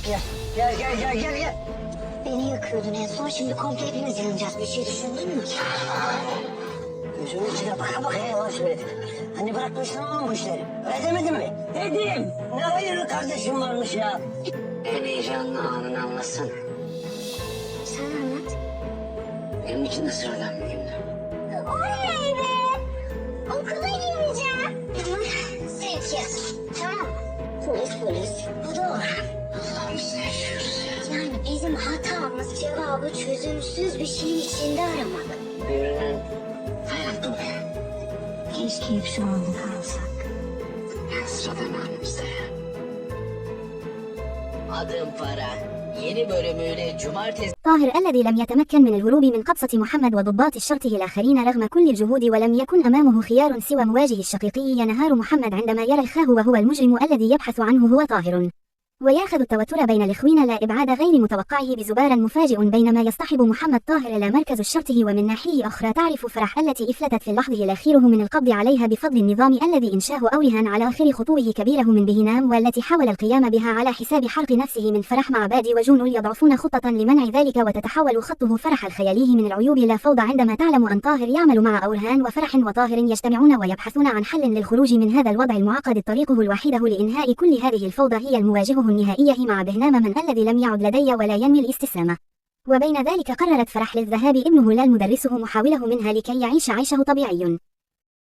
Gel. Beni yakıyordun en son, şimdi komple hepimiz yanacağız. Bir şey düşündün mü? Gözümün içine baka yalan söyledim. Hani bırakmışsın oğlum bu işleri. Öyle demedin mi? Dedim. Ne hayırlı kardeşim varmış ya. En heyecanlı anını anlatsana. Sen anlat. Benim için de sıradan bir gündü. Oley be! Okula gireceğim. Sevki. Tamam. Polis. Bu da var. Allah'ım biz ne yaşıyoruz ya? Yani bizim hatamız cevabı çözümsüz bir şeyin içinde aramak. Birinin hayatı be. Keşke hep şu anda kalsak. En sıradan anımızda ya. Adım Farah. Yeni bölümüyle cumartesi طاهر الذي لم يتمكن من الهروب من قبضة محمد وضباط الشرطه الآخرين رغم كل الجهود ولم يكن أمامه خيار سوى مواجهه الشقيقي ينهار محمد عندما يرى أخاه وهو المجرم الذي يبحث عنه هو طاهر ويأخذ التوتر بين الإخوين لا إبعاد غير متوقعه بزبار مفاجئ بينما يصطحب محمد طاهر إلى مركز الشرطه ومن ناحية أخرى تعرف فرح التي إفلتت في اللحظة الأخير من القبض عليها بفضل النظام الذي إنشاه أورهان على آخر خطوه كبيره من بهنام والتي حاول القيام بها على حساب حرق نفسه من فرح مع بادي وجون يضعفون خطة لمنع ذلك وتتحول خطه فرح الخيالي من العيوب إلى فوضى عندما تعلم أن طاهر يعمل مع أورهان وفرح وطاهر يجتمعون ويبحثون عن حل للخروج من هذا الوضع المعقد طريقه الوحيدة لإنهاء كل هذه الفوضى هي المواجهة النهائية مع بهنام من الذي لم يعد لدي ولا ينمي الاستسلام وبين ذلك قررت فرح للذهاب ابنه لا مدرسه محاوله منها لكي يعيش عيشه طبيعي